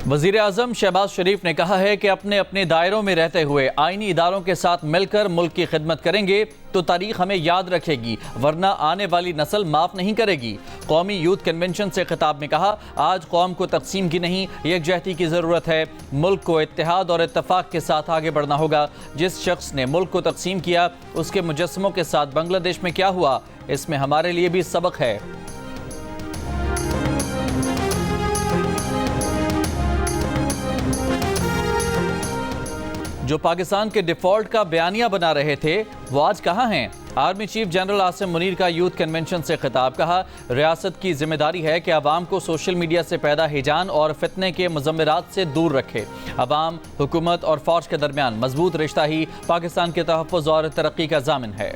वज़ीर आज़म शहबाज शरीफ ने कहा है कि अपने अपने दायरों में रहते हुए आईनी इदारों के साथ मिलकर मुल्क की खिदमत करेंगे तो तारीख हमें याद रखेगी, वरना आने वाली नस्ल माफ़ नहीं करेगी। कौमी यूथ कन्वेंशन से खिताब में कहा, आज कौम को तकसीम की नहीं यकजहती की ज़रूरत है। मुल्क को इत्तेहाद और इत्तफाक के साथ आगे बढ़ना होगा। जिस शख्स ने मुल्क को तकसीम किया उसके मुजस्समों के साथ बांग्लादेश में क्या हुआ, इसमें हमारे लिए भी सबक है। जो पाकिस्तान के डिफॉल्ट का बयानिया बना रहे थे वो आज कहाँ हैं? Army chief general Asim Munir का यूथ कन्वेंशन से खिताब। कहा, रियासत की जिम्मेदारी है कि अवाम को सोशल मीडिया से पैदा हिजान और फितने के मुज़म्मिरात से दूर रखे। अवाम, हुकूमत और फौज के दरमियान मजबूत रिश्ता ही पाकिस्तान के तहफ़्फ़ुज़ और तरक्की का ज़ामिन है।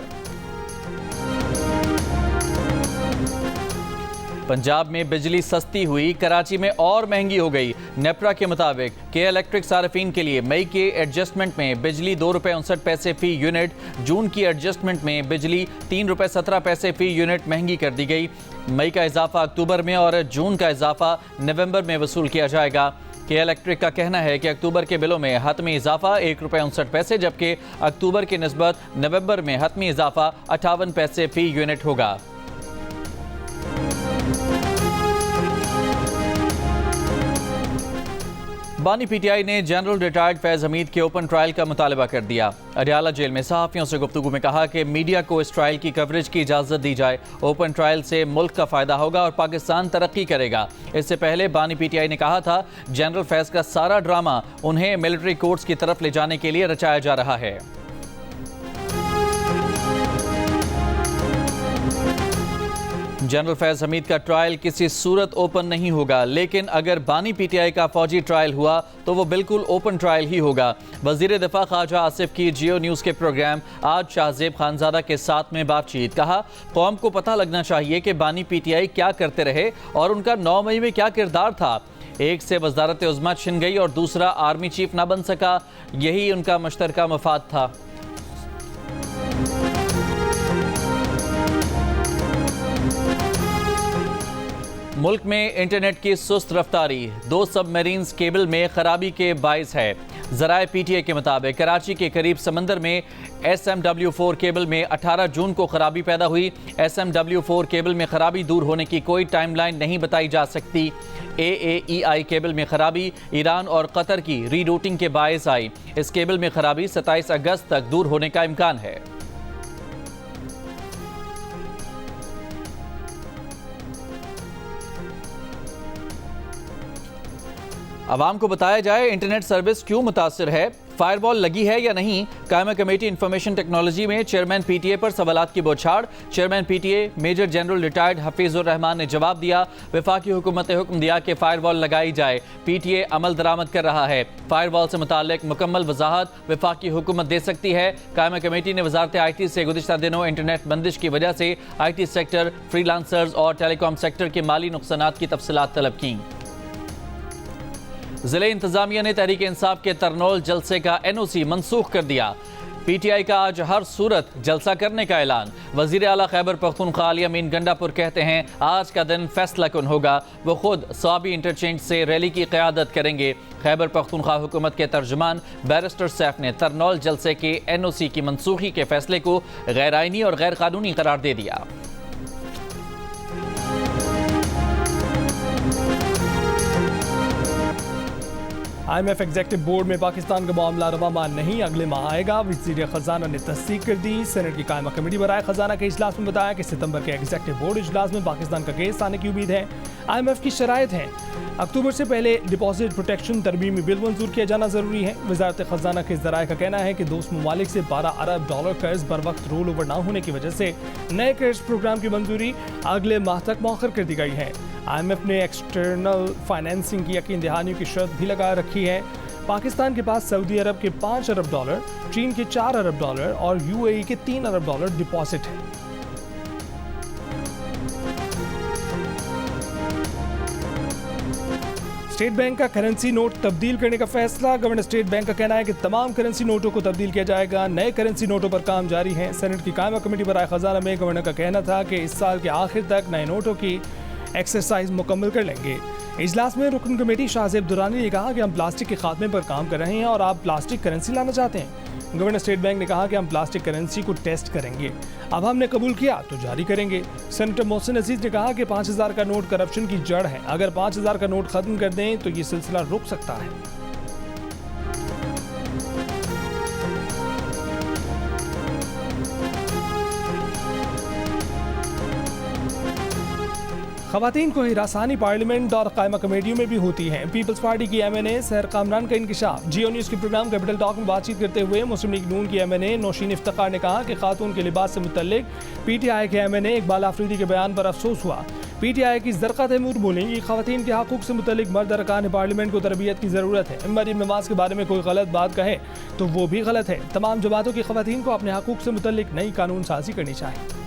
पंजाब में बिजली सस्ती हुई, कराची में और महंगी हो गई। नेपरा के मुताबिक के इलेक्ट्रिक सार्फिन के लिए मई के एडजस्टमेंट में बिजली ₹2.59 फी यूनिट, जून की एडजस्टमेंट में बिजली ₹3.17 फी यूनिट महंगी कर दी गई। मई का इजाफा अक्टूबर में और जून का इजाफा नवंबर में वसूल किया जाएगा। के इलेक्ट्रिक का कहना है कि अक्टूबर के बिलों में हतमी इजाफा ₹1.59, जबकि अक्टूबर की निस्बत नवंबर में हतमी इजाफा 58 पैसे फी यूनिट होगा। बानी पीटीआई ने जनरल रिटायर्ड फैज हमीद के ओपन ट्रायल का मुतालबा कर दिया। अडियाला जेल में सहाफ़ियों से गुफ्तगू में कहा कि मीडिया को इस ट्रायल की कवरेज की इजाज़त दी जाए। ओपन ट्रायल से मुल्क का फ़ायदा होगा और पाकिस्तान तरक्की करेगा। इससे पहले बानी पीटीआई ने कहा था, जनरल फैज का सारा ड्रामा उन्हें मिलिट्री कोर्ट्स की तरफ ले जाने के लिए रचाया जा रहा है। जनरल फैज हमीद का ट्रायल किसी सूरत ओपन नहीं होगा, लेकिन अगर बानी पीटीआई का फौजी ट्रायल हुआ तो वो बिल्कुल ओपन ट्रायल ही होगा। वजीर दिफा ख्वाजा आसिफ की जियो न्यूज़ के प्रोग्राम आज शाहजेब खानजादा के साथ में बातचीत। कहा, कौम को पता लगना चाहिए कि बानी पीटीआई क्या करते रहे और उनका 9 मई में क्या किरदार था। एक से वज़ारत उज़्मा छिन गई और दूसरा आर्मी चीफ ना बन सका, यही उनका मुश्तरका मफाद था। मुल्क में इंटरनेट की सुस्त रफ्तारी 2 सबमरीन्स केबल में खराबी के बाइस है। ज़राए पीटीए के मुताबिक कराची के करीब समंदर में SMW4 केबल में 18 जून को खराबी पैदा हुई। SMW4 केबल में खराबी दूर होने की कोई टाइमलाइन नहीं बताई जा सकती। AAEI केबल में खराबी ईरान और कतर की रीरूटिंग के बाइस आई। इस केबल में खराबी 27 अगस्त तक दूर होने का इम्कान है। अवाम को बताया जाए इंटरनेट सर्विस क्यों मुतासिर है, फायरवॉल लगी है या नहीं। कायमा कमेटी इंफॉर्मेशन टेक्नोलॉजी में चेयरमैन पीटीए पर सवालात की बौछार। Chairman PTA major general retired Hafizur Rehman ने जवाब दिया, वफाकी हुकूमत ने हुक्म दिया कि फायरवॉल लगाई जाए। पीटीए अमल दरामद कर रहा है। फायरवॉल से मुताल्लिक मुकम्मल वजाहत वफाकी हुकूमत दे सकती है। कायमा कमेटी ने वजारत IT से गुज़िश्ता दिनों इंटरनेट बंदिश की वजह से IT सेक्टर, फ्रीलांसर्स और टेलीकॉम सेक्टर के माली नुकसानात की तफसीलात तलब की। ज़िले इंतजामिया ने तहरीक इंसाफ के तरनौल जलसे का NOC मनसूख कर दिया। पीटीआई का आज हर सूरत जलसा करने का ऐलान। वज़ीर आला खैबर पख्तूनख्वा अली अमीन गंडापुर कहते हैं, आज का दिन फैसला कुन होगा। वो खुद स्वाबी इंटरचेंज से रैली की क़यादत करेंगे। खैबर पख्तूनख्वा हुकूमत के तर्जुमान बैरिस्टर सैफ ने तरनौल जलसे के NOC की मनसूखी के फैसले को गैर आइनी और गैर कानूनी करार दे दिया। IMF एग्जेक्टिव बोर्ड में पाकिस्तान का मामला रवामा नहीं, अगले माह आएगा। वज़ीर ख़जाना ने तस्दीक कर दी। सेनेट की कायमा कमेटी बराए ख़जाना के इजलास में बताया कि सितंबर के एग्जेक्टिव बोर्ड इजलास में पाकिस्तान का केस आने की उम्मीद है। IMF की शराइत है, अक्टूबर से पहले डिपॉजिट प्रोटेक्शन तरमीमी बिल मंजूर किया जाना जरूरी है। वजारत ख़जाना के ज़राए का कहना है कि दोस्त ममालिक से $12 अरब कर्ज बर वक्त रोल ओवर ना होने की वजह से नए कर्ज प्रोग्राम की मंजूरी अगले माह तक मौखर कर दी गई है। IMF ने एक्सटर्नल फाइनेंसिंग की यकीन दहानी की शर्त भी लगा रखी है। पाकिस्तान के पास सऊदी अरब के $5 अरब, चीन के $4 अरब और UAE के $3 अरब डिपॉजिट है। स्टेट बैंक का करेंसी नोट तब्दील करने का फैसला। गवर्नर स्टेट बैंक का कहना है कि तमाम करेंसी नोटों को तब्दील किया जाएगा। नए करेंसी नोटों पर काम जारी है। सेनेट की कायमा कमेटी बराए ख़जाना में गवर्नर का कहना था कि इस साल के आखिर तक नए नोटों की एक्सरसाइज मुकम्मल कर लेंगे। इजलास में रुकन कमेटी शाहजेब दुरानी ने कहा कि हम प्लास्टिक के खात्मे पर काम कर रहे हैं और आप प्लास्टिक करेंसी लाना चाहते हैं। गवर्नर स्टेट बैंक ने कहा कि हम प्लास्टिक करेंसी को टेस्ट करेंगे, अब हमने कबूल किया तो जारी करेंगे। सेनेटर मोहसिन अजीज ने कहा कि 5000 का नोट करप्शन की जड़ है, अगर 5000 का नोट खत्म कर दें तो ये सिलसिला रुक सकता है। खवातीन को हिरासानी पार्लियामेंट और कायमा कमेटियों में भी होती है। पीपल्स पार्टी की MNA सहर कामरान का इंकिशाफ। जियो न्यूज़ के प्रोग्राम कैपिटल टॉक में बातचीत करते हुए मुस्लिम लीग नून की MNA नौशीन इफ्तिखार ने कहा कि खातून के लिबास से मुतल्लिक PTI के MNA इकबाल आफरीदी के बयान पर अफसोस हुआ। PTI की ज़रक़ा तैमूर बोलेंगी खवातीन के हकूक़ से मुतल्लिक मर्द अरकान पार्लियामेंट को तरबियत की ज़रूरत है। मरीम नवाज के बारे में कोई गलत बात कहे तो वो भी गलत है। तमाम जमातों की खवातीन को अपने हकूक़ से मुतल्लिक नई कानून साजी करनी चाहिए।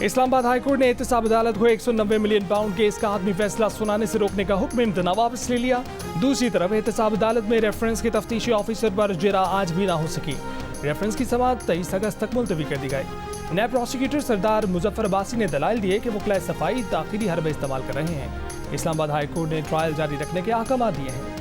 इस्लामाबाद हाईकोर्ट ने एहतसाब अदालत को 190 मिलियन पाउंड केस का आदमी फैसला सुनाने से रोकने का हुक्म इम्तना वापस ले लिया। दूसरी तरफ एहतसाब अदालत में रेफरेंस के तफ्तीशी ऑफिसर पर जेरा आज भी ना हो सकी। रेफरेंस की समाअत 23 अगस्त तक मुलतवी कर दी गई। नए प्रोसिक्यूटर सरदार मुजफ्फर अब्बासी ने दलाइल दिए कि वकला सफाई ताखिरी हरबे इस्तेमाल कर रहे हैं। इस्लामाबाद हाईकोर्ट ने ट्रायल जारी रखने के अहकाम दिए हैं।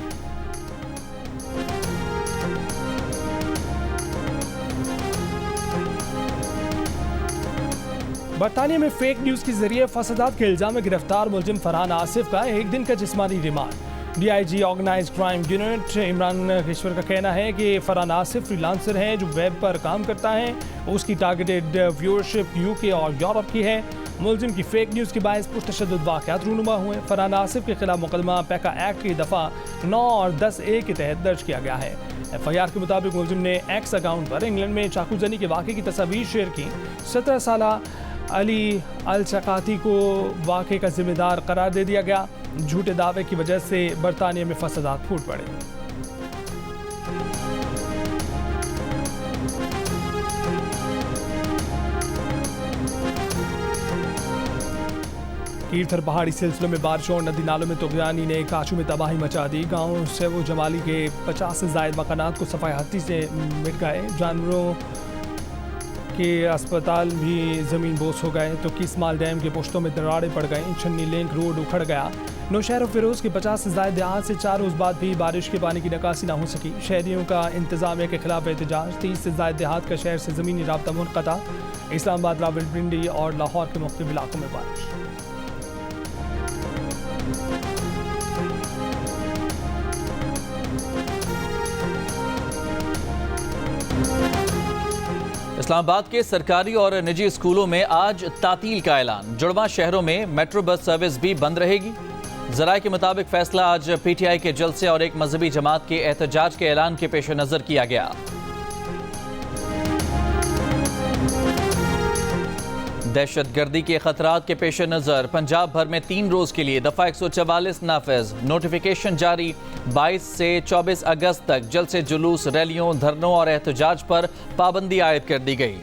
बरतानिया में फेक न्यूज़ के जरिए फसादात के इल्जाम में गिरफ्तार मुलजिम फरहान आसिफ का 1 दिन का जिस्मानी remand. DIG organise crime unit Imran Kishwar का कहना है कि फरहान आसिफ फ्रीलांसर है जो वेब पर काम करता है। उसकी टारगेटेड व्यूअरशिप UK और यूरोप की है। मुलजिम की फेक न्यूज़ के बायस पुरतशद्दुद वाक़यात रूनुमा हुए। फरहान आसिफ के खिलाफ मुकदमा पैका एक्ट की दफ़ा 9 और 10A के तहत दर्ज किया गया है। FIR के मुताबिक मुलजिम ने एक्स अकाउंट पर इंग्लैंड में चाकूजनी के वाक़े की तस्वीर शेयर की। 17 साला अली अल शकाती को वाक़े का जिम्मेदार करार दे दिया गया। झूठे दावे की वजह से बरतानिया में फसादात फूट पड़े। कीर्थर पहाड़ी सिलसिलों में बारिशों और नदी नालों में तुग़यानी ने काशू में तबाही मचा दी। गाँव सेवो जमाली के 50 से ज़ायद मकानात को सफाई हत्ती से मिट गए। जानवरों के अस्पताल भी ज़मीन बोस हो गए तो किसमाल डैम के पुश्तों में दरारें पड़ गईं। छन्नी लिंक रोड उखड़ गया। नौशहर फिरोज़ के 50 से ज़ायद देहात से 4 रोज़ बाद भी बारिश के पानी की निकासी ना हो सकी। शहरियों का इंतज़ामिया के खिलाफ एहतजाज। 30 से ज़ायद देहात का शहर से ज़मीनी राब्ता मुनक़ता। इस्लामाबाद, रावलपिंडी और लाहौर के मुख्तलिफ इलाकों में बारिश। इस्लामाबाद के सरकारी और निजी स्कूलों में आज तातील का ऐलान। जुड़वा शहरों में मेट्रो बस सर्विस भी बंद रहेगी। ज़राए के मुताबिक फैसला आज PTI के जलसे और एक मजहबी जमात के एहतजाज के ऐलान के पेश नज़र किया गया। दहशतगर्दी के खतरात के पेश नज़र पंजाब भर में 3 रोज़ के लिए दफ़ा 144 नाफिज। नोटिफिकेशन जारी। 22 से 24 अगस्त तक जलसे, जुलूस, रैलियों, धरनों और एहतजाज पर पाबंदी आयद कर दी गई।